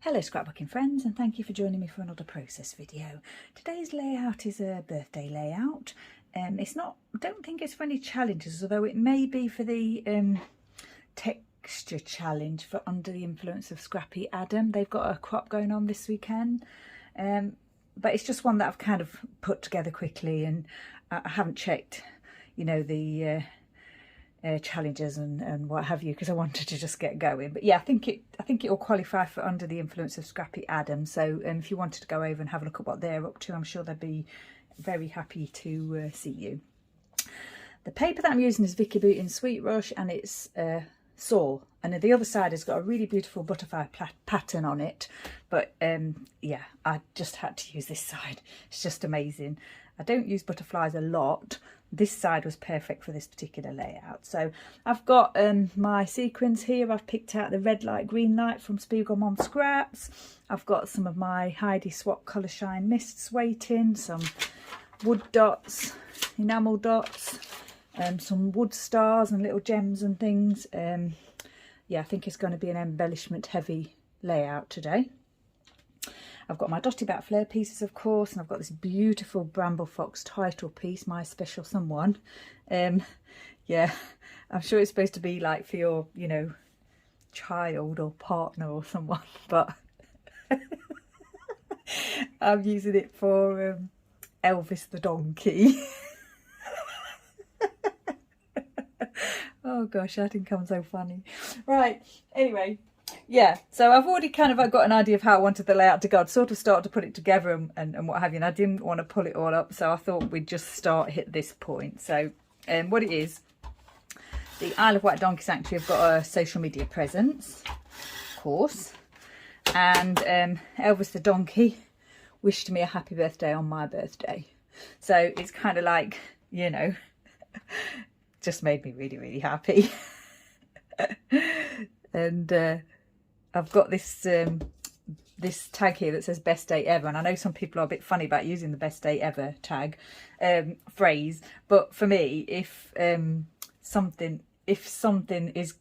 Hello scrapbooking friends, and thank you for joining me for another process video. Today's layout is a birthday layout. It's not, I don't think it's for any challenges, although it may be for the texture challenge for Under the Influence of Scrappy Adam. They've got a crop going on this weekend, but it's just one that I've kind of put together quickly, and I haven't checked, you know, the challenges and what have you, because I wanted to just get going. But yeah, I think it will qualify for Under the Influence of Scrappy Adam. So if you wanted to go over and have a look at what they're up to, I'm sure they'd be very happy to see you. The paper that I'm using is Vicky Bootin Sweet Rush, and it's Saw, and the other side has got a really beautiful butterfly pattern on it. But yeah, I just had to use this side. It's just amazing. I don't use butterflies a lot. This side was perfect for this particular layout. So I've got my sequins here. I've picked out the red light, green light from Spiegelmom Scraps. I've got some of my Heidi Swap Colour Shine Mists waiting, some wood dots, enamel dots, some wood stars and little gems and things. Yeah, I think it's going to be an embellishment heavy layout today. I've got my Dotty Bat Flare pieces, of course, and I've got this beautiful Bramble Fox title piece, My Special Someone. Yeah, I'm sure it's supposed to be like for your, you know, child or partner or someone, but I'm using it for Elvis the donkey. Oh gosh, that didn't come so funny. Right, anyway. Yeah, so I've already kind of got an idea of how I wanted the layout to go. I'd sort of started to put it together and what have you, and I didn't want to pull it all up, so I thought we'd just start at this point. So what it is, the Isle of Wight Donkey Sanctuary have got a social media presence, of course, and Elvis the donkey wished me a happy birthday on my birthday. So it's kind of like, you know, just made me really, really happy. And I've got this this tag here that says best day ever, and I know some people are a bit funny about using the best day ever tag phrase, but for me, if something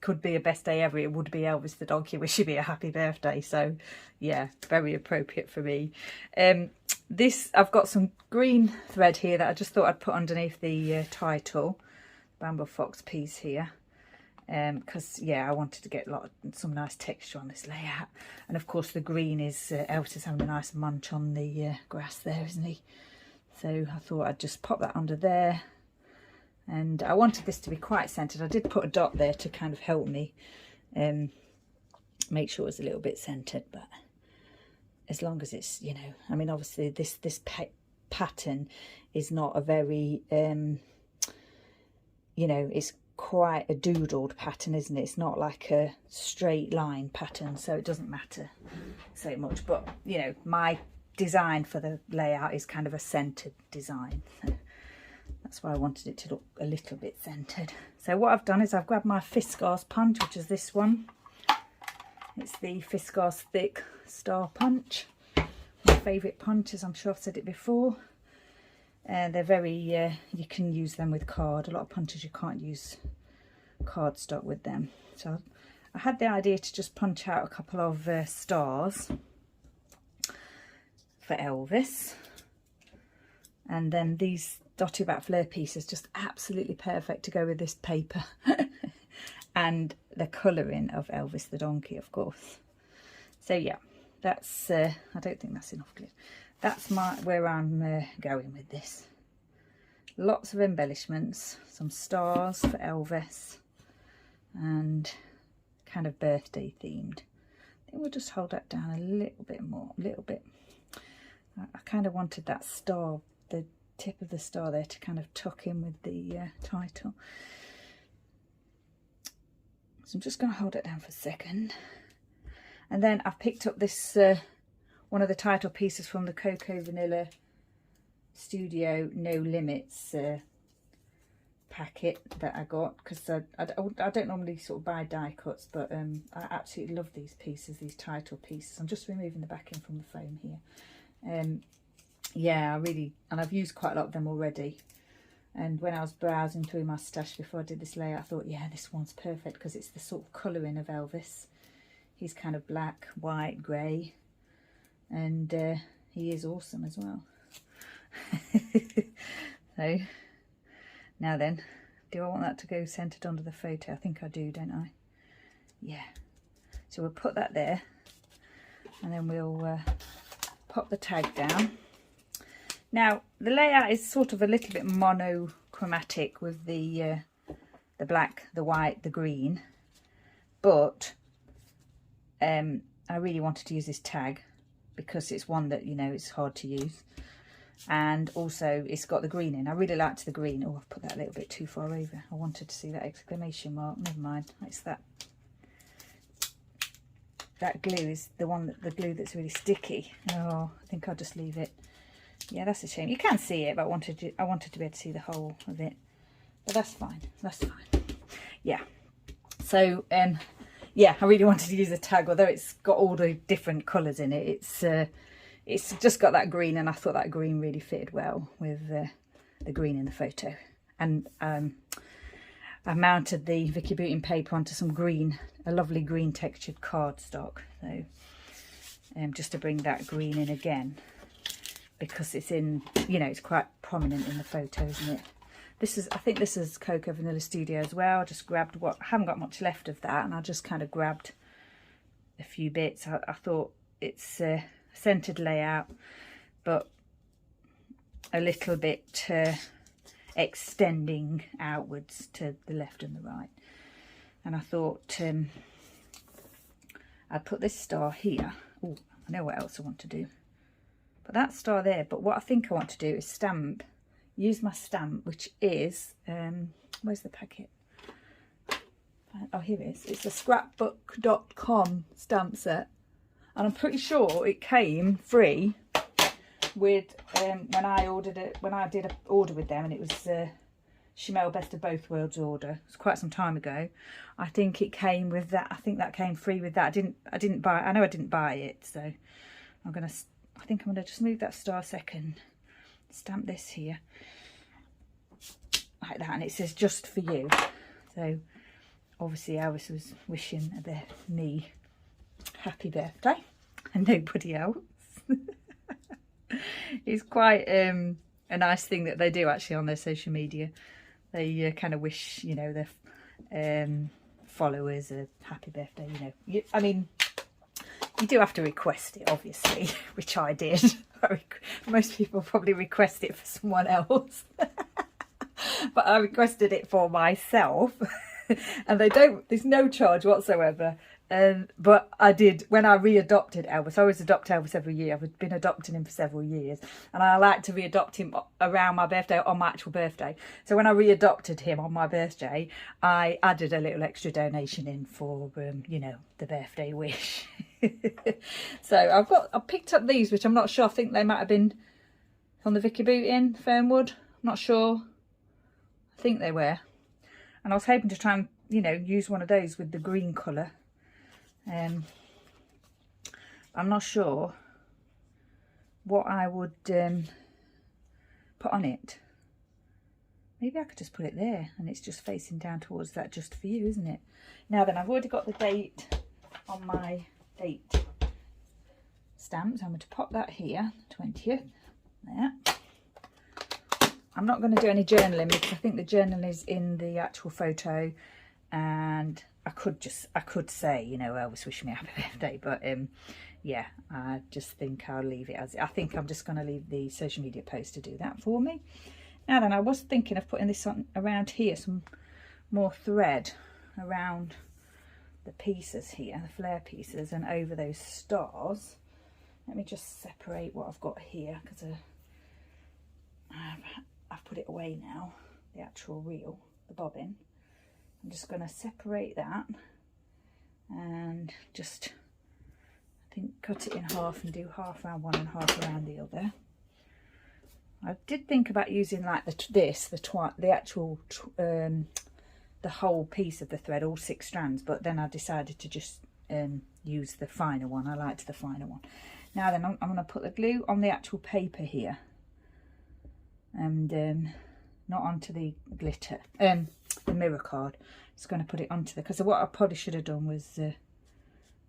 could be a best day ever, it would be Elvis the donkey wishing me a happy birthday. So yeah, very appropriate for me. This, I've got some green thread here that I just thought I'd put underneath the title, Bramble Fox piece here. Because yeah, I wanted to get some nice texture on this layout, and of course the green is Elvis is having a nice munch on the grass there, isn't he? So I thought I'd just pop that under there, and I wanted this to be quite centered. I did put a dot there to kind of help me make sure it was a little bit centered, but as long as it's, you know, I mean, obviously this pattern is not a very you know, it's quite a doodled pattern, isn't it? It's not like a straight line pattern, so it doesn't matter so much. But you know, my design for the layout is kind of a centered design, so that's why I wanted it to look a little bit centered. So what I've done is I've grabbed my Fiskars punch, which is this one. It's the Fiskars Thick Star Punch, my favourite punch, as I'm sure I've said it before. They're very, you can use them with card. A lot of punches you can't use cardstock with them. So I had the idea to just punch out a couple of stars for Elvis. And then these Dotty Bat Flare pieces, just absolutely perfect to go with this paper. And the colouring of Elvis the donkey, of course. So yeah, that's, I don't think that's enough glue. That's where I'm going with this. Lots of embellishments, some stars for Elvis, and kind of birthday themed. I think we'll just hold that down a little bit more, a little bit. I kind of wanted that star, the tip of the star there, to kind of tuck in with the title. So I'm just going to hold it down for a second. And then I've picked up this one of the title pieces from the Cocoa Vanilla Studio No Limits packet that I got, because I don't normally sort of buy die cuts, but I absolutely love these pieces, these title pieces. I'm just removing the backing from the foam here. Yeah, and I've used quite a lot of them already, and when I was browsing through my stash before I did this layout, I thought, yeah, this one's perfect because it's the sort of colouring of Elvis. He's kind of black, white, grey, and he is awesome as well. So now then, do I want that to go centred under the photo? I think I do, don't I? Yeah. So we'll put that there, and then we'll pop the tag down. Now the layout is sort of a little bit monochromatic with the black, the white, the green, but I really wanted to use this tag because it's one that, you know, it's hard to use, and also it's got the green in. I really liked the green. Oh, I've put that a little bit too far over. I wanted to see that exclamation mark. Never mind. It's that glue is the glue that's really sticky. Oh, I think I'll just leave it. Yeah, that's a shame. You can see it, but I wanted to be able to see the whole of it. But that's fine. That's fine. Yeah. So yeah, I really wanted to use a tag, although it's got all the different colours in it. It's just got that green, and I thought that green really fitted well with the green in the photo. And I mounted the Vicky Booting paper onto some green, a lovely green textured cardstock. So just to bring that green in again, because it's in, you know, it's quite prominent in the photo, isn't it? This is, I think this is Cocoa Vanilla Studio as well. I just grabbed I haven't got much left of that, and I just kind of grabbed a few bits. I thought it's a centered layout, but a little bit extending outwards to the left and the right. And I thought I'd put this star here. Oh, I know what else I want to do. Put that star there, but what I think I want to do is use my stamp, which is, where's the packet? Oh, here it is. It's a scrapbook.com stamp set. And I'm pretty sure it came free with, when I did an order with them, and it was Chanel Best of Both Worlds order. It was quite some time ago. I think it came with that. I think that came free with that. I didn't buy, I know I didn't buy it, so I think I'm gonna just move that star second. Stamp this here like that, and it says just for you. So obviously Elvis was wishing me happy birthday and nobody else. It's quite a nice thing that they do actually on their social media. They kind of wish, you know, their followers a happy birthday, you know. I mean, you do have to request it, obviously, which I did. Most people probably request it for someone else. But I requested it for myself. And there's no charge whatsoever. But I did, when I readopted Elvis, I always adopt Elvis every year. I've been adopting him for several years. And I like to readopt him around my birthday, on my actual birthday. So when I readopted him on my birthday, I added a little extra donation in for, you know, the birthday wish. So I picked up these, which I'm not sure. I think they might have been on the Vicky Booting Fernwood. I'm not sure. I think they were. And I was hoping to try and, you know, use one of those with the green colour. I'm not sure what I would put on it. Maybe I could just put it there, and it's just facing down towards that just for you, isn't it? Now then, I've already got the date on my date stamp, so I'm going to pop that here, 20th, there. I'm not going to do any journaling because I think the journal is in the actual photo, and I could say, you know, Elvis wish me happy birthday, but yeah, I just think I'll leave it as I think I'm just going to leave the social media post to do that for me. Now then, I was thinking of putting this on around here, some more thread around the pieces here, the flare pieces, and over those stars. Let me just separate what I've got here, because I've put it away now, the actual reel, the bobbin. I'm just going to separate that and just, I think, cut it in half and do half around one and half around the other. I did think about using like the actual the whole piece of the thread, all 6 strands, but then I decided to just use the finer one. I liked the finer one. Now then, I'm going to put the glue on the actual paper here, and not onto the glitter, the mirror card. Just going to put it onto because what I probably should have done was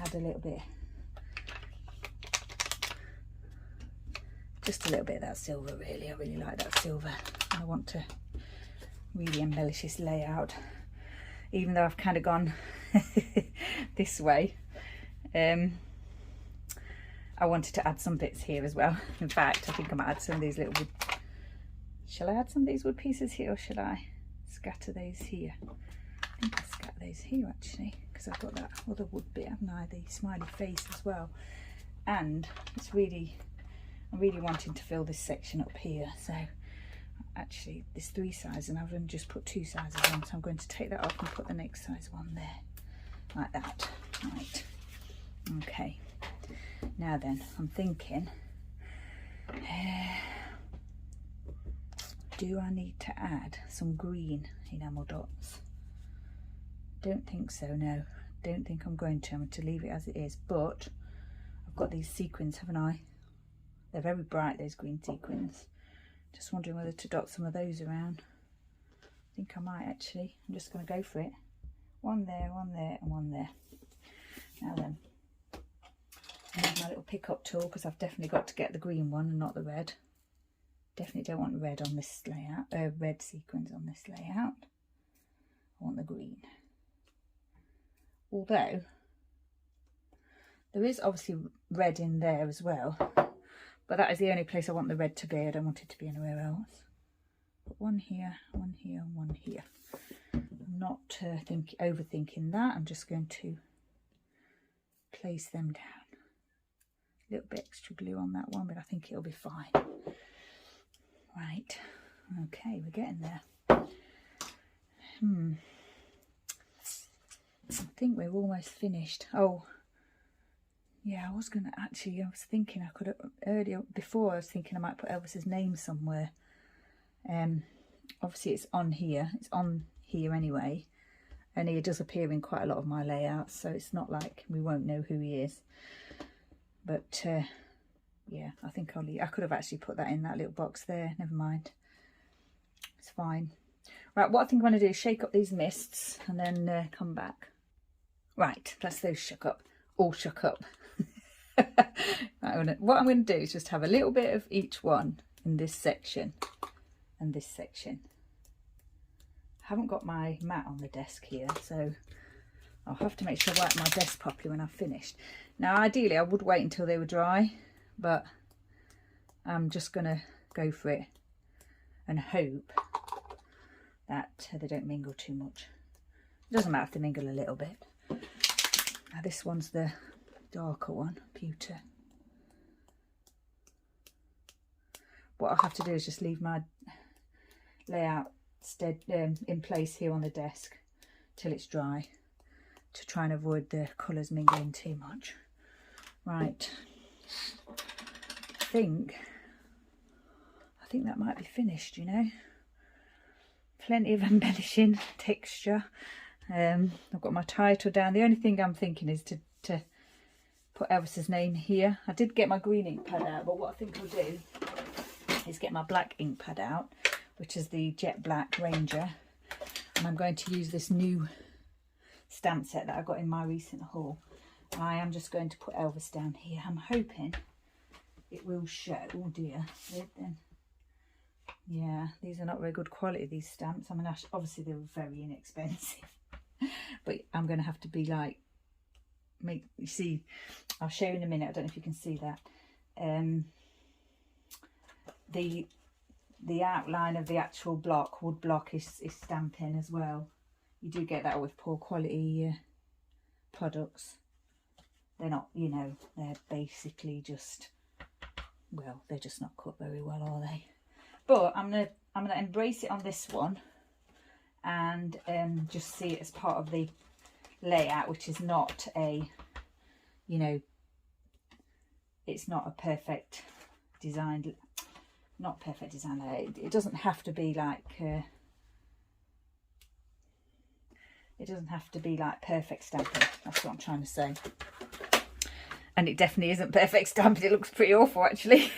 add a little bit, just a little bit of that silver really. I really like that silver. I want to really embellish this layout, even though I've kind of gone this way. I wanted to add some bits here as well. In fact, I think I might add some of these little wood. Shall I add some of these wood pieces here, or should I scatter those here? I think I'll scatter those here actually, because I've got that other wood bit, haven't I? The smiley face as well. And it's really, I'm really wanting to fill this section up here. So actually there's 3 sizes and I've only just put 2 sizes on, so I'm going to take that off and put the next size one there, like that. Right, okay. Now then, I'm thinking, do I need to add some green enamel dots? Don't think so, no. Don't think I'm going to. I'm going to leave it as it is, but I've got these sequins, haven't I? They're very bright, those green sequins. Just wondering whether to dot some of those around. I think I might actually. I'm just going to go for it. One there, and one there. Now then, I have my little pick up tool, because I've definitely got to get the green one and not the red. Definitely don't want red on this layout, red sequins on this layout. I want the green. Although there is obviously red in there as well, but that is the only place I want the red to be. I don't want it to be anywhere else. Put one here, and one here. I'm not overthinking that. I'm just going to place them down. A little bit extra glue on that one, but I think it'll be fine. Right, okay, we're getting there. I think we're almost finished. Oh, yeah, I was thinking I could have, earlier, before I was thinking I might put Elvis's name somewhere. Obviously it's on here anyway, and he does appear in quite a lot of my layouts, so it's not like we won't know who he is. But yeah, I think I'll leave. I could have actually put that in that little box there. Never mind. It's fine. Right, what I think I'm going to do is shake up these mists and then come back. Right, that's those shook up. All shook up. Right, what I'm going to do is just have a little bit of each one in this section and this section. I haven't got my mat on the desk here, so I'll have to make sure I wipe my desk properly when I've finished. Now, ideally, I would wait until they were dry, but I'm just going to go for it and hope that they don't mingle too much. It doesn't matter if they mingle a little bit. Now, this one's the darker one, pewter. What I'll have to do is just leave my layout in place here on the desk till it's dry, to try and avoid the colours mingling too much. Right, I think that might be finished, you know. Plenty of embellishing texture. I've got my title down. The only thing I'm thinking is to put Elvis's name here. I did get my green ink pad out, but what I think I'll do is get my black ink pad out, which is the Jet Black Ranger, and I'm going to use this new stamp set that I got in my recent haul. I am just going to put Elvis down here. I'm hoping it will show. Oh dear. Yeah, these are not very good quality, these stamps. I mean, obviously they were very inexpensive, but I'm going to have to be like, you see, I'll show you in a minute. I don't know if you can see that. The outline of the actual block, wood block, is stamping as well. You do get that with poor quality products. They're not, you know, they're basically just, well, they're just not cut very well, are they? But I'm gonna embrace it on this one and just see it as part of the layout, which is not a, you know, it's not a perfect design, not perfect design layout. It doesn't have to be like it doesn't have to be like perfect stamping. That's what I'm trying to say. And it definitely isn't perfect stamping. It looks pretty awful, actually.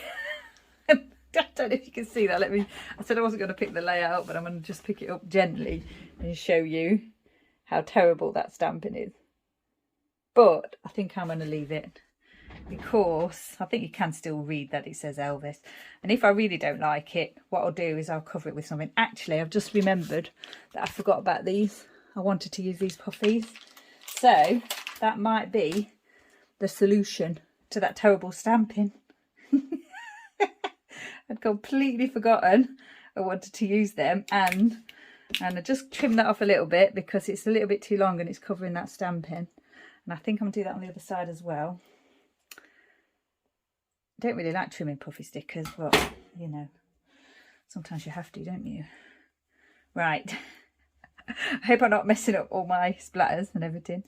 I don't know if you can see that. I said I wasn't going to pick the layout, but I'm going to just pick it up gently and show you how terrible that stamping is. but I think I'm going to leave it because I think you can still read that it says Elvis. And if I really don't like it, what I'll do is I'll cover it with something. Actually, I've just remembered that I forgot about these. I wanted to use these puffies. So that might be the solution to that terrible stamping. I'd completely forgotten I wanted to use them, and I just trimmed that off a little bit because it's a little bit too long and it's covering that stamping. And I think I'm going to do that on the other side as well. I don't really like trimming puffy stickers, but you know, sometimes you have to, don't you? Right. I hope I'm not messing up all my splatters and everything.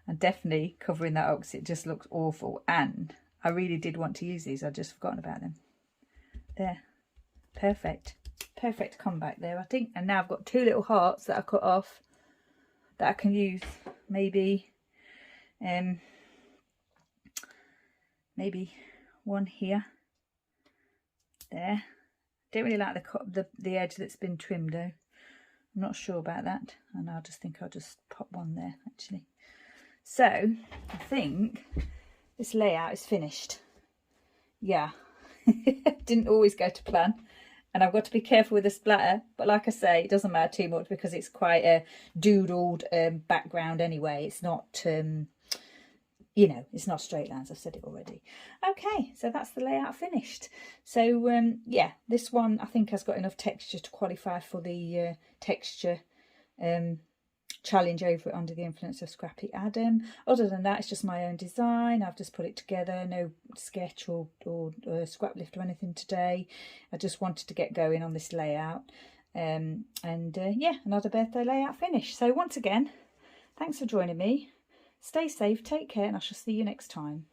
I'm definitely covering that up because it just looks awful. And I really did want to use these. I'd just forgotten about them. There. Perfect. Perfect comeback there, I think. And now I've got two little hearts that I cut off that I can use. Maybe one here. There. Don't really like the edge that's been trimmed though. I'm not sure about that, and I'll just pop one there actually. So I think this layout is finished. Yeah. Didn't always go to plan, and I've got to be careful with the splatter, but like I say, it doesn't matter too much because it's quite a doodled background anyway. It's not you know, it's not straight lines. I've said it already. Okay, so that's the layout finished. So yeah, this one I think has got enough texture to qualify for the texture challenge over it under the influence of Scrappy Adam. Other than that, it's just my own design. I've just put it together, no sketch or scrap lift or anything today. I just wanted to get going on this layout. Yeah, another birthday layout finish. So once again, thanks for joining me. Stay safe, take care, and I shall see you next time.